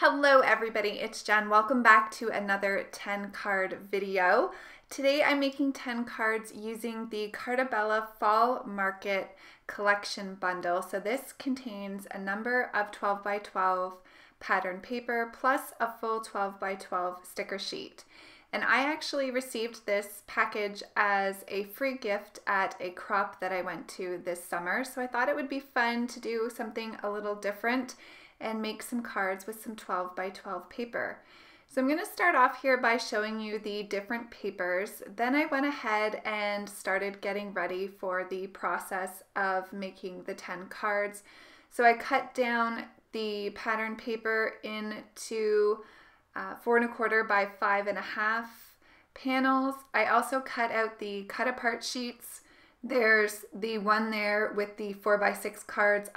Hello everybody, it's Jen. Welcome back to another 10 card video. Today I'm making 10 cards using the Carta Bella Fall Market collection bundle. So this contains a number of 12 by 12 pattern paper plus a full 12 by 12 sticker sheet. And I actually received this package as a free gift at a crop that I went to this summer. So I thought it would be fun to do something a little different and make some cards with some 12 by 12 paper. So I'm going to start off here by showing you the different papers. Then I went ahead and started getting ready for the process of making the 10 cards. So I cut down the pattern paper into 4 1/4 by 5.5 panels. I also cut out the cut apart sheets. There's the one there with the 4 by 6 cards.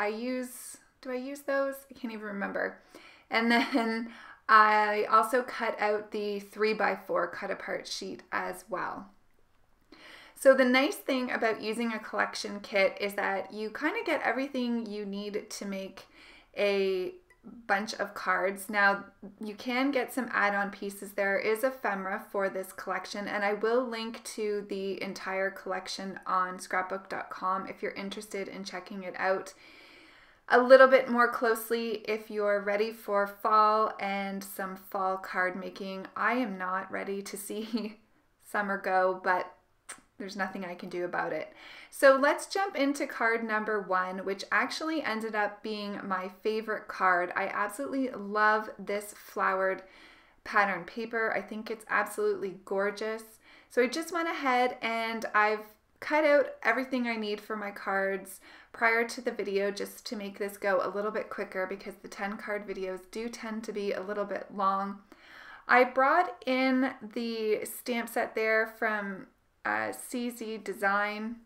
Do I use those? I can't even remember. And then I also cut out the 3 by 4 cut apart sheet as well. So the nice thing about using a collection kit is that you kind of get everything you need to make a bunch of cards. Now you can get some add-on pieces. There is ephemera for this collection, and I will link to the entire collection on scrapbook.com if you're interested in checking it out a little bit more closely if you're ready for fall and some fall card making. I am not ready to see summer go, but there's nothing I can do about it. So let's jump into card number 1, which actually ended up being my favorite card. I absolutely love this flowered pattern paper. I think it's absolutely gorgeous. So I just went ahead and I've cut out everything I need for my cards prior to the video just to make this go a little bit quicker because the 10 card videos do tend to be a little bit long. I brought in the stamp set there from CZ Design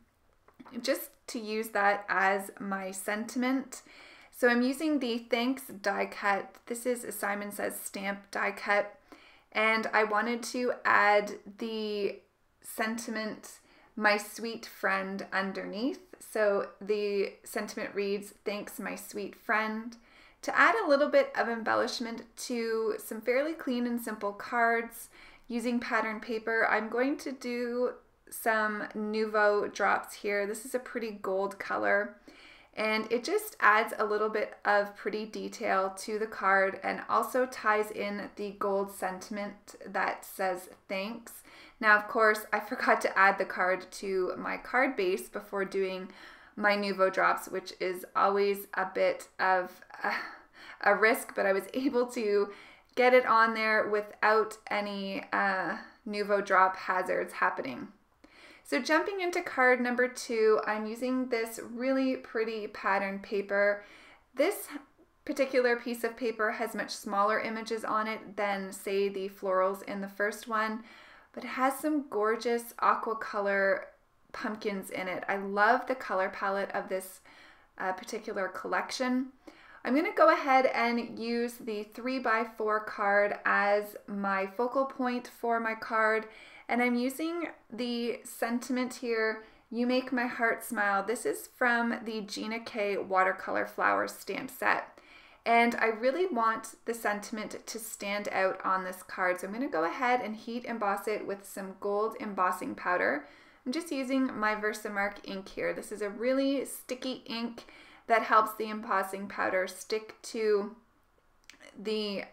just to use that as my sentiment. So I'm using the Thanks die cut. This is a Simon Says stamp die cut, and I wanted to add the sentiment "My sweet friend" underneath. So the sentiment reads, "Thanks, my sweet friend." To add a little bit of embellishment to some fairly clean and simple cards using pattern paper, I'm going to do some Nouveau drops here. This is a pretty gold color, and it just adds a little bit of pretty detail to the card and also ties in the gold sentiment that says thanks. Now, of course, I forgot to add the card to my card base before doing my Nouveau drops, which is always a bit of a risk, but I was able to get it on there without any Nouveau drop hazards happening. So jumping into card number 2, I'm using this really pretty pattern paper. This particular piece of paper has much smaller images on it than, say, the florals in the first one, but it has some gorgeous aqua color pumpkins in it. I love the color palette of this particular collection. I'm going to go ahead and use the 3 by 4 card as my focal point for my card, and I'm using the sentiment here, "You make my heart smile." This is from the Gina K watercolor flower stamp set. And I really want the sentiment to stand out on this card. So I'm going to go ahead and heat emboss it with some gold embossing powder. I'm just using my Versamark ink here. This is a really sticky ink that helps the embossing powder stick to the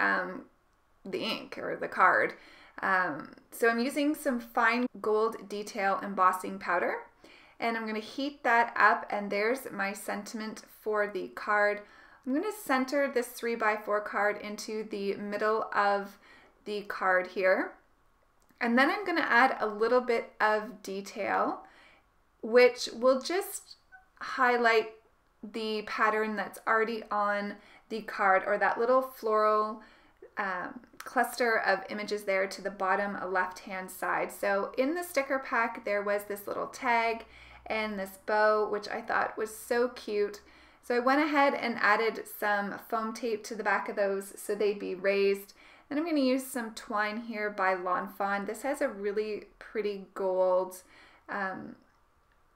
ink or the card. So I'm using some fine gold detail embossing powder, and I'm going to heat that up, and there's my sentiment for the card. I'm going to center this 3 by 4 card into the middle of the card here. And then I'm going to add a little bit of detail, which will just highlight the pattern that's already on the card, or that little floral cluster of images there to the bottom left-hand side. So in the sticker pack, there was this little tag and this bow, which I thought was so cute. So I went ahead and added some foam tape to the back of those so they'd be raised. And I'm going to use some twine here by Lawn Fawn. This has a really pretty gold,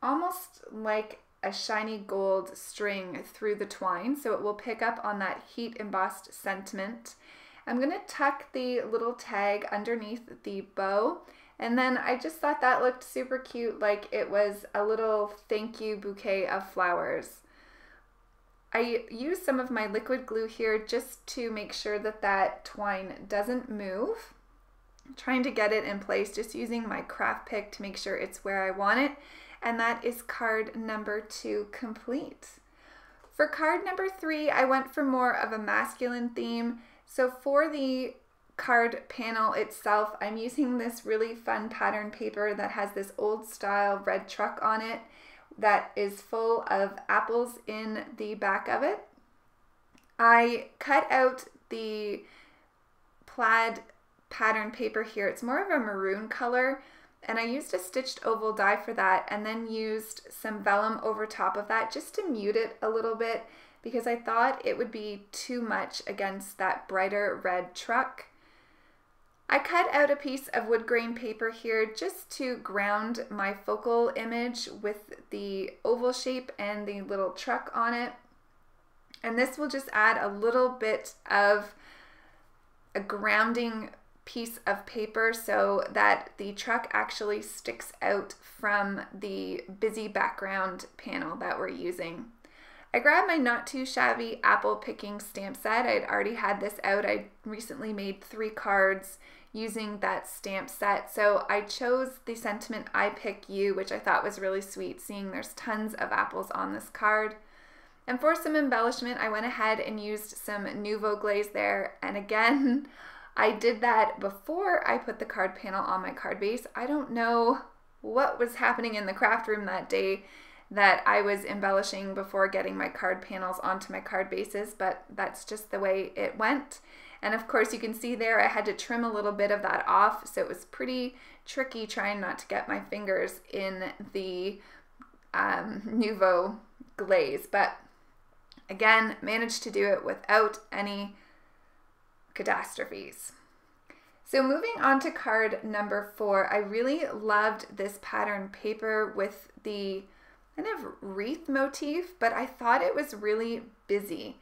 almost like a shiny gold string through the twine, so it will pick up on that heat embossed sentiment. I'm going to tuck the little tag underneath the bow, and then I just thought that looked super cute, like it was a little thank you bouquet of flowers. I used some of my liquid glue here just to make sure that that twine doesn't move. I'm trying to get it in place, just using my craft pick to make sure it's where I want it. And that is card number 2 complete. For card number 3, I went for more of a masculine theme. So for the card panel itself, I'm using this really fun pattern paper that has this old style red truck on it that is full of apples in the back of it. I cut out the plaid pattern paper here. It's more of a maroon color, and I used a stitched oval die for that, and then used some vellum over top of that just to mute it a little bit because I thought it would be too much against that brighter red truck. I cut out a piece of wood grain paper here just to ground my focal image with the oval shape and the little truck on it. And this will just add a little bit of a grounding piece of paper so that the truck actually sticks out from the busy background panel that we're using. I grabbed my not too shabby apple picking stamp set. I'd already had this out. I recently made 3 cards using that stamp set. So I chose the sentiment I Pick You, which I thought was really sweet, seeing there's tons of apples on this card. And for some embellishment, I went ahead and used some Nouveau glaze there. And again, I did that before I put the card panel on my card base. I don't know what was happening in the craft room that day that I was embellishing before getting my card panels onto my card bases, but that's just the way it went. And of course you can see there I had to trim a little bit of that off, so it was pretty tricky trying not to get my fingers in the Nouveau glaze, but again, managed to do it without any catastrophes. So moving on to card number 4, I really loved this pattern paper with the kind of wreath motif, but I thought it was really busy.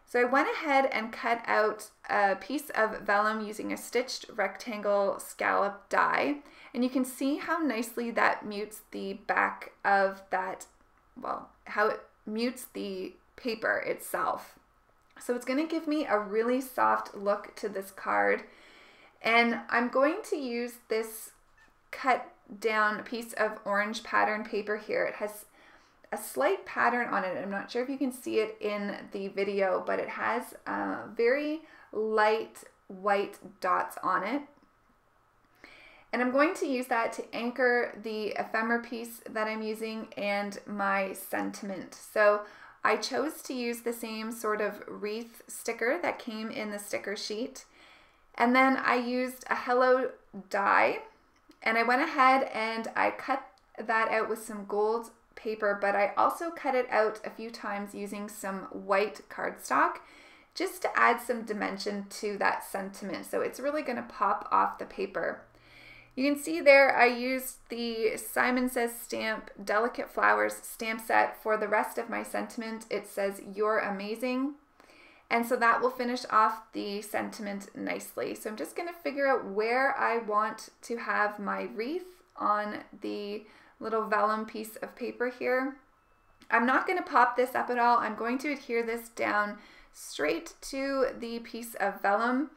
So I went ahead and cut out a piece of vellum using a stitched rectangle scallop die, and you can see how nicely that mutes the back of that, well, how it mutes the paper itself. So it's going to give me a really soft look to this card, and I'm going to use this cut down piece of orange pattern paper here. It has a slight pattern on it. I'm not sure if you can see it in the video, but it has very light white dots on it. And I'm going to use that to anchor the ephemera piece that I'm using and my sentiment. So I chose to use the same sort of wreath sticker that came in the sticker sheet. And then I used a hello die, and I went ahead and I cut that out with some gold paper, but I also cut it out a few times using some white cardstock just to add some dimension to that sentiment. So it's really going to pop off the paper. You can see there I used the Simon Says Stamp Delicate Flowers stamp set for the rest of my sentiment. It says "You're amazing." And so that will finish off the sentiment nicely. So I'm just going to figure out where I want to have my wreath on the little vellum piece of paper here. I'm not going to pop this up at all. I'm going to adhere this down straight to the piece of vellum,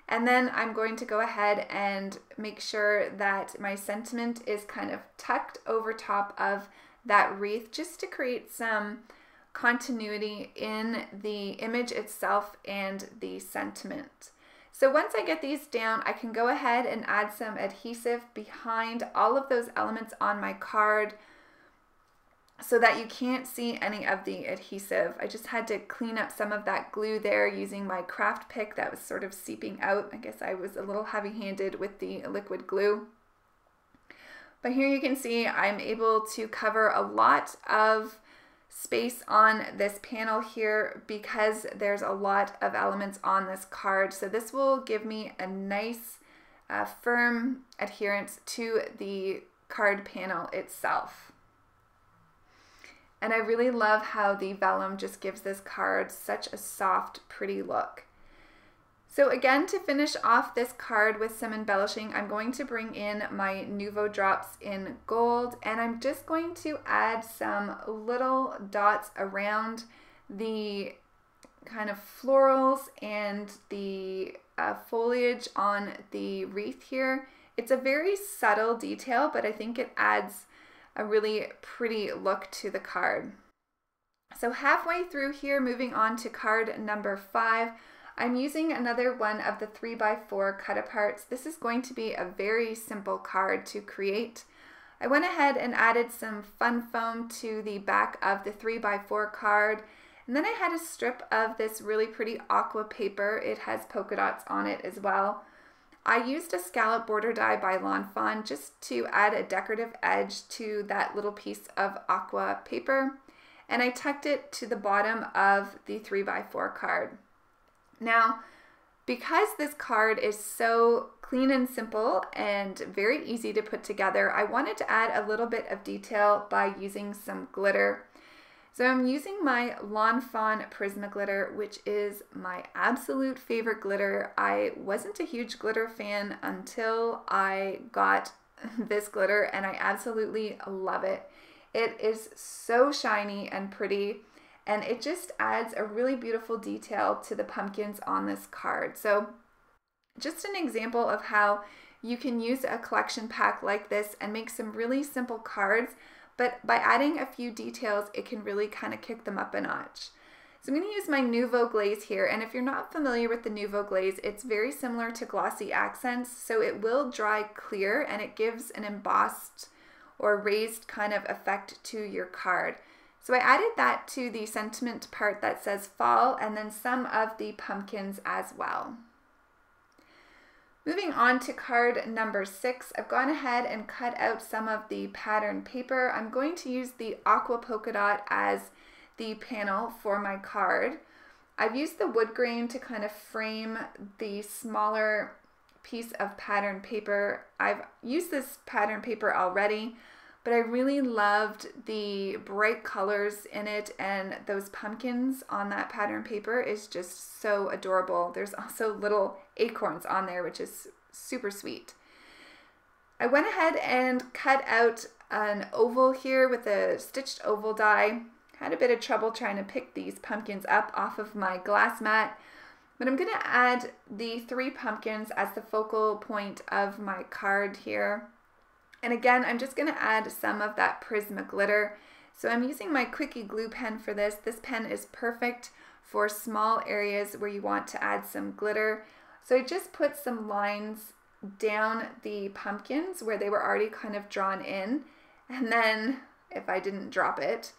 and then I'm going to go ahead and make sure that my sentiment is kind of tucked over top of that wreath just to create some continuity in the image itself and the sentiment. So once I get these down, I can go ahead and add some adhesive behind all of those elements on my card so that you can't see any of the adhesive. I just had to clean up some of that glue there using my craft pick that was sort of seeping out. I guess I was a little heavy-handed with the liquid glue. But here you can see I'm able to cover a lot of space on this panel here because there's a lot of elements on this card. So this will give me a nice firm adherence to the card panel itself. And I really love how the vellum just gives this card such a soft, pretty look. So again, to finish off this card with some embellishing, I'm going to bring in my Nuvo drops in gold, and I'm just going to add some little dots around the kind of florals and the foliage on the wreath here. It's a very subtle detail, but I think it adds a really pretty look to the card. So halfway through here, moving on to card number 5, I'm using another one of the 3x4 cut aparts. This is going to be a very simple card to create. I went ahead and added some fun foam to the back of the 3x4 card, and then I had a strip of this really pretty aqua paper. It has polka dots on it as well. I used a scallop border die by Lawn Fawn just to add a decorative edge to that little piece of aqua paper, and I tucked it to the bottom of the 3x4 card. Now, because this card is so clean and simple and very easy to put together, I wanted to add a little bit of detail by using some glitter. So I'm using my Lawn Fawn Prismaglitter, which is my absolute favorite glitter. I wasn't a huge glitter fan until I got this glitter, and I absolutely love it. It is so shiny and pretty, and it just adds a really beautiful detail to the pumpkins on this card. So just an example of how you can use a collection pack like this and make some really simple cards, but by adding a few details, it can really kind of kick them up a notch. So I'm going to use my Nuvo glaze here, and if you're not familiar with the Nuvo glaze, it's very similar to glossy accents, so it will dry clear and it gives an embossed or raised kind of effect to your card. So I added that to the sentiment part that says fall, and then some of the pumpkins as well. Moving on to card number 6, I've gone ahead and cut out some of the pattern paper. I'm going to use the aqua polka dot as the panel for my card. I've used the wood grain to kind of frame the smaller piece of pattern paper. I've used this pattern paper already, but I really loved the bright colors in it, and those pumpkins on that pattern paper is just so adorable. There's also little acorns on there, which is super sweet. I went ahead and cut out an oval here with a stitched oval die. Had a bit of trouble trying to pick these pumpkins up off of my glass mat, but I'm gonna add the 3 pumpkins as the focal point of my card here. And again, I'm just going to add some of that Prismaglitter. So I'm using my Quickie glue pen for this. This pen is perfect for small areas where you want to add some glitter. So I just put some lines down the pumpkins where they were already kind of drawn in. And then if I didn't drop it,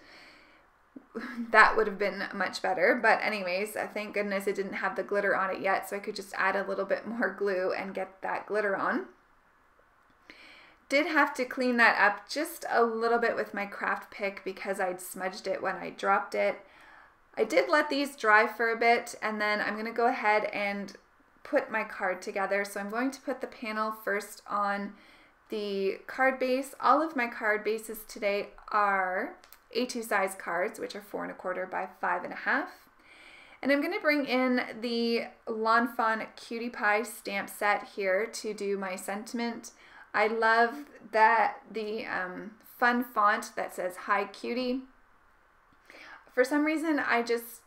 that would have been much better. But anyways, thank goodness it didn't have the glitter on it yet, so I could just add a little bit more glue and get that glitter on. Did have to clean that up just a little bit with my craft pick because I'd smudged it when I dropped it. I did let these dry for a bit, and then I'm going to go ahead and put my card together. So I'm going to put the panel first on the card base. All of my card bases today are A2 size cards, which are 4 1/4 by 5 1/2. And I'm going to bring in the Lawn Fawn Cutie Pie stamp set here to do my sentiment. I love that the fun font that says Hi Cutie. For some reason, I just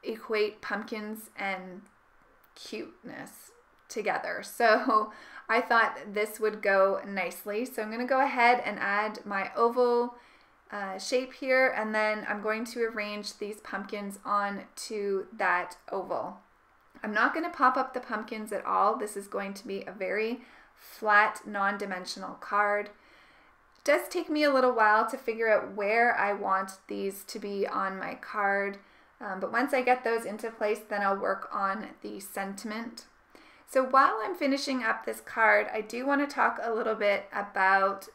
equate pumpkins and cuteness together. So I thought this would go nicely. So I'm going to go ahead and add my oval shape here, and then I'm going to arrange these pumpkins onto that oval. I'm not going to pop up the pumpkins at all. This is going to be a very flat, non-dimensional card. It does take me a little while to figure out where I want these to be on my card, but once I get those into place, then I'll work on the sentiment. So while I'm finishing up this card, I do want to talk a little bit about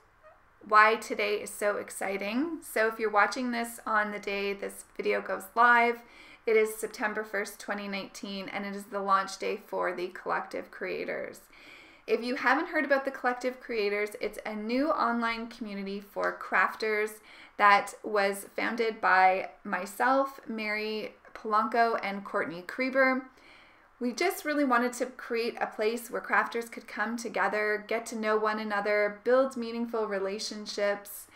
why today is so exciting. So if you're watching this on the day this video goes live, it is September 1st, 2019, and it is the launch day for the Collective Creators. If you haven't heard about the Collective Creators, it's a new online community for crafters that was founded by myself, Mary Polanco, and Courtney Kreber. We just really wanted to create a place where crafters could come together, get to know one another, build meaningful relationships,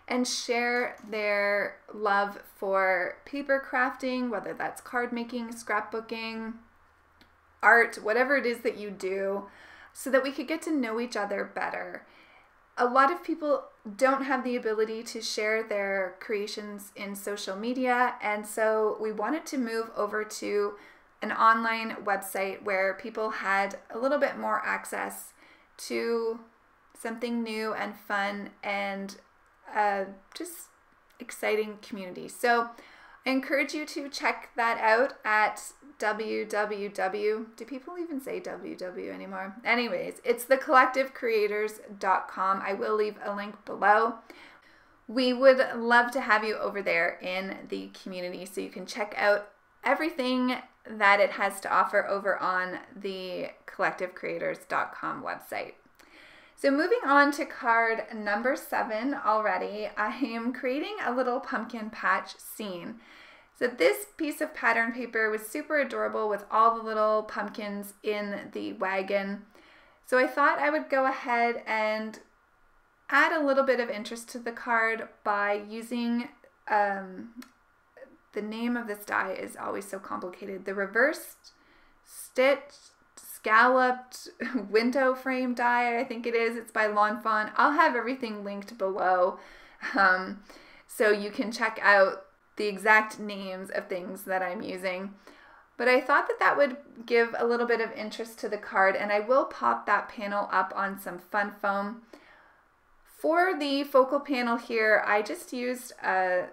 and share their love for paper crafting, whether that's card making, scrapbooking, art, whatever it is that you do, so that we could get to know each other better. A lot of people don't have the ability to share their creations in social media, and so we wanted to move over to an online website where people had a little bit more access to something new and fun and just exciting community. So I encourage you to check that out at www. Do people even say www anymore? Anyways, it's thecollectivecreators.com. I will leave a link below. We would love to have you over there in the community so you can check out everything that it has to offer over on the collectivecreators.com website. So moving on to card number 7 already, I am creating a little pumpkin patch scene. So this piece of pattern paper was super adorable with all the little pumpkins in the wagon. So I thought I would go ahead and add a little bit of interest to the card by using, the name of this die is always so complicated, the reversed stitched scalloped window frame die, I think it is. It's by Lawn Fawn. I'll have everything linked below so you can check out the exact names of things that I'm using. But I thought that that would give a little bit of interest to the card, and I will pop that panel up on some fun foam. For the focal panel here, I just used a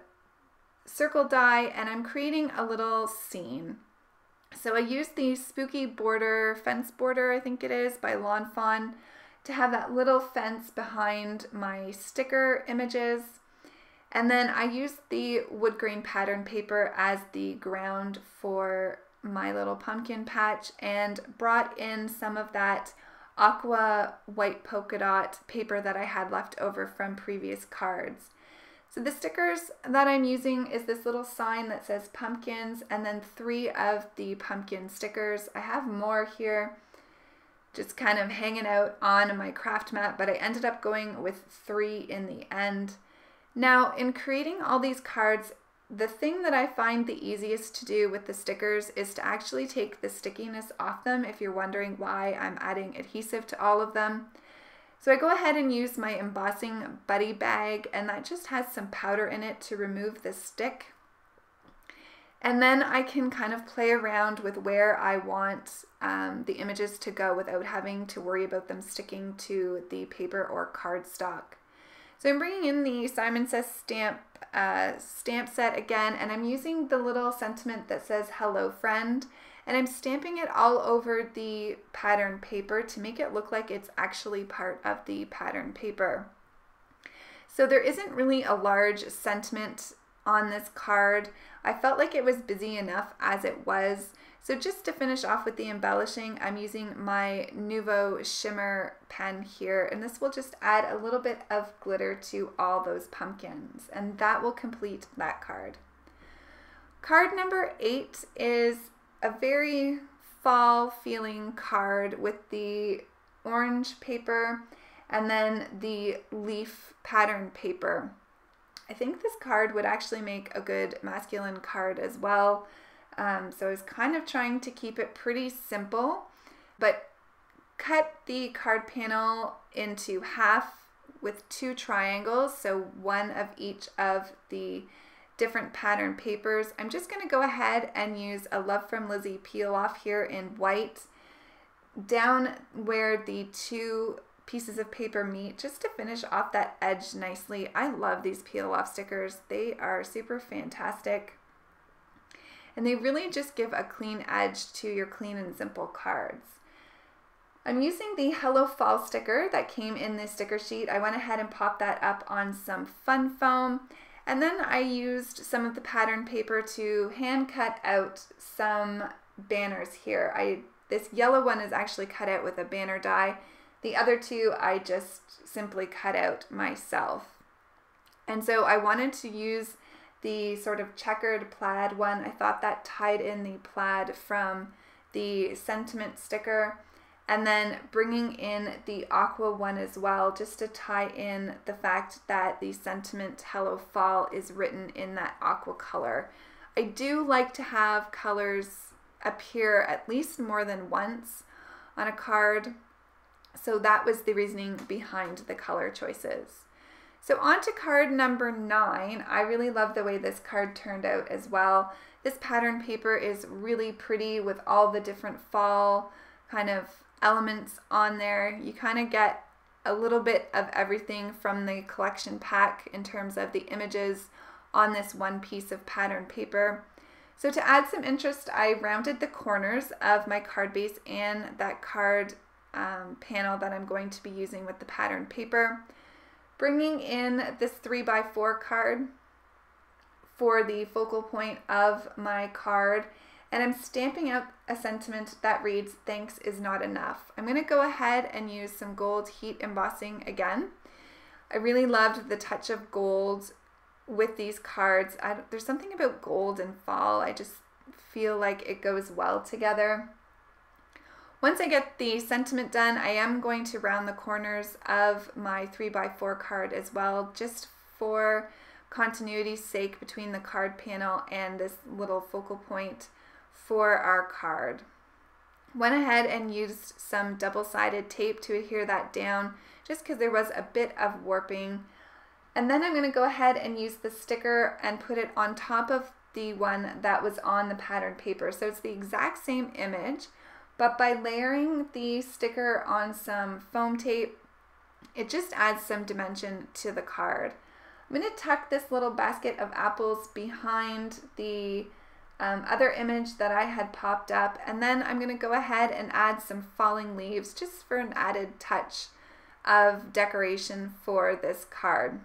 circle die and I'm creating a little scene. So I used the spooky border, fence border I think it is, by Lawn Fawn to have that little fence behind my sticker images. And then I used the wood grain pattern paper as the ground for my little pumpkin patch and brought in some of that aqua white polka dot paper that I had left over from previous cards. So the stickers that I'm using is this little sign that says pumpkins and then 3 of the pumpkin stickers. I have more here just kind of hanging out on my craft mat, but I ended up going with 3 in the end. Now, in creating all these cards, the thing that I find the easiest to do with the stickers is to actually take the stickiness off them, if you're wondering why I'm adding adhesive to all of them. So I go ahead and use my embossing buddy bag, and that just has some powder in it to remove the stick. And then I can kind of play around with where I want the images to go without having to worry about them sticking to the paper or cardstock. So I'm bringing in the Simon Says stamp set again, and I'm using the little sentiment that says hello friend, and I'm stamping it all over the pattern paper to make it look like it's actually part of the pattern paper. So there isn't really a large sentiment on this card. I felt like it was busy enough as it was. So just to finish off with the embellishing, I'm using my Nuvo shimmer pen here, and this will just add a little bit of glitter to all those pumpkins, and that will complete that card. Card number 8 is a very fall feeling card with the orange paper and then the leaf pattern paper. I think this card would actually make a good masculine card as well. So I was kind of trying to keep it pretty simple, but cut the card panel into half with 2 triangles, so 1 of each of the different pattern papers. I'm just going to go ahead and use a Love from Lizzie peel off here in white down where the 2 pieces of paper meet, just to finish off that edge nicely. I love these peel off stickers. They are super fantastic. And they really just give a clean edge to your clean and simple cards. I'm using the Hello Fall sticker that came in this sticker sheet. I went ahead and popped that up on some fun foam. And then I used some of the pattern paper to hand cut out some banners here. This yellow one is actually cut out with a banner die. The other two I just simply cut out myself. And so I wanted to use the sort of checkered plaid one. I thought that tied in the plaid from the sentiment sticker, and then bringing in the aqua one as well, just to tie in the fact that the sentiment Hello Fall is written in that aqua color. I do like to have colors appear at least more than once on a card, so that was the reasoning behind the color choices. So on to card number 9. I really love the way this card turned out as well. This pattern paper is really pretty with all the different fall kind of elements on there. You kind of get a little bit of everything from the collection pack in terms of the images on this one piece of pattern paper. So to add some interest, I rounded the corners of my card base and that card panel that I'm going to be using with the pattern paper. Bringing in this 3x4 card for the focal point of my card, and I'm stamping out a sentiment that reads, "Thanks is not enough." I'm going to go ahead and use some gold heat embossing again. I really loved the touch of gold with these cards. There's something about gold and fall. I just feel like it goes well together. Once I get the sentiment done, I am going to round the corners of my 3x4 card as well, just for continuity's sake between the card panel and this little focal point for our card. Went ahead and used some double-sided tape to adhere that down, just because there was a bit of warping. And then I'm going to go ahead and use the sticker and put it on top of the one that was on the pattern paper. So it's the exact same image, but by layering the sticker on some foam tape, it just adds some dimension to the card. I'm going to tuck this little basket of apples behind the other image that I had popped up, and then I'm going to go ahead and add some falling leaves just for an added touch of decoration for this card.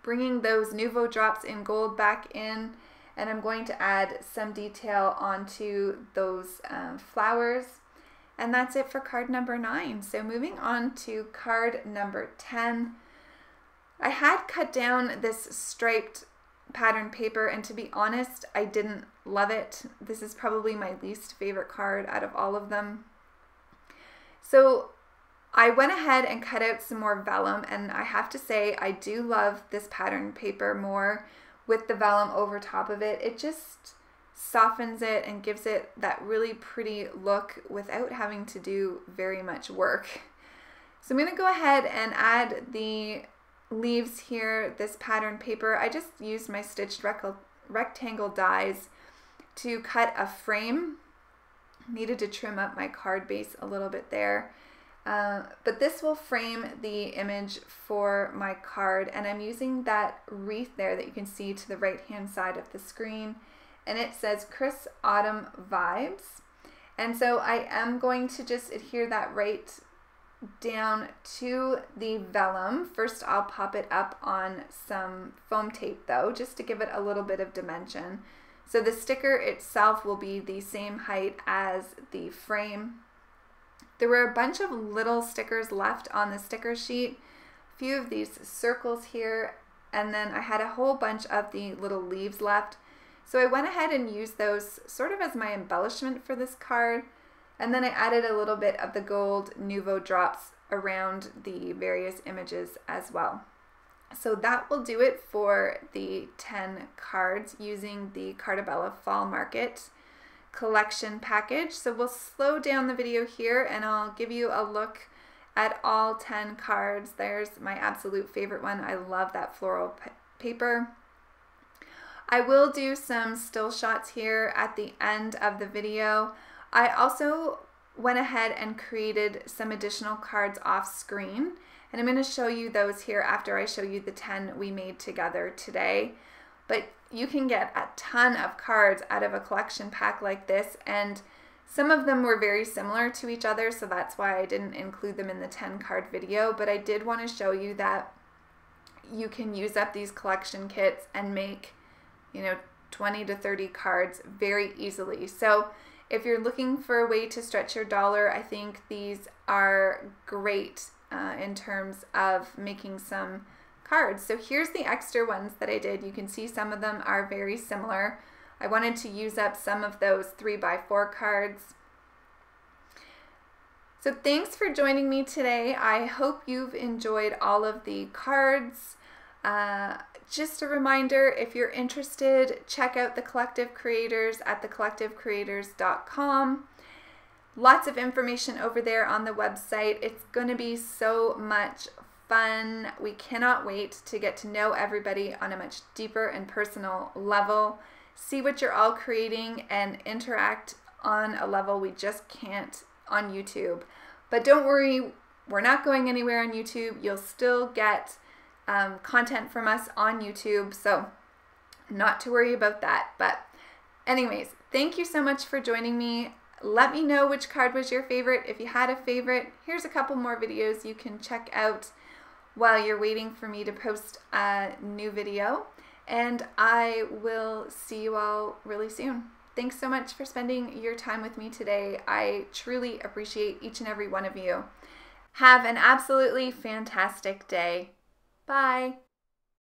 Bringing those Nouveau drops in gold back in, and I'm going to add some detail onto those flowers. And that's it for card number 9. So moving on to card number 10. I had cut down this striped pattern paper, and to be honest, I didn't love it. This is probably my least favorite card out of all of them. So I went ahead and cut out some more vellum, and I have to say I do love this pattern paper more with the vellum over top of it. It just softens it and gives it that really pretty look without having to do very much work. So I'm going to go ahead and add the leaves here, this pattern paper. I just used my stitched rectangle dies to cut a frame. Needed to trim up my card base a little bit there. But this will frame the image for my card, and I'm using that wreath there that you can see to the right hand side of the screen, and it says Chris Autumn Vibes. And so I am going to just adhere that right down to the vellum. First I'll pop it up on some foam tape though, just to give it a little bit of dimension. So the sticker itself will be the same height as the frame. There were a bunch of little stickers left on the sticker sheet, a few of these circles here, and then I had a whole bunch of the little leaves left. So I went ahead and used those sort of as my embellishment for this card, and then I added a little bit of the gold Nouveau drops around the various images as well. So that will do it for the 10 cards using the Carta Bella Fall Market collection package. So we'll slow down the video here and I'll give you a look at all 10 cards. There's my absolute favorite one. I love that floral paper. I will do some still shots here at the end of the video. I also went ahead and created some additional cards off screen, and I'm going to show you those here after I show you the 10 we made together today. But you can get a ton of cards out of a collection pack like this, and some of them were very similar to each other, so that's why I didn't include them in the 10 card video. But I did want to show you that you can use up these collection kits and make, 20 to 30 cards very easily. So If you're looking for a way to stretch your dollar, I think these are great in terms of making some cards. So here's the extra ones that I did. You can see some of them are very similar. I wanted to use up some of those 3x4 cards. So thanks for joining me today. I hope you've enjoyed all of the cards. Just a reminder, if you're interested, check out The Collective Creators at thecollectivecreators.com. Lots of information over there on the website. It's going to be so much fun. We cannot wait to get to know everybody on a much deeper and personal level, see what you're all creating, and interact on a level we just can't on YouTube. But don't worry, we're not going anywhere on YouTube. You'll still get content from us on YouTube, so not to worry about that. But anyways, thank you so much for joining me. Let me know which card was your favorite. If you had a favorite, here's a couple more videos you can check out while you're waiting for me to post a new video. And I will see you all really soon. Thanks so much for spending your time with me today. I truly appreciate each and every one of you. Have an absolutely fantastic day. Bye.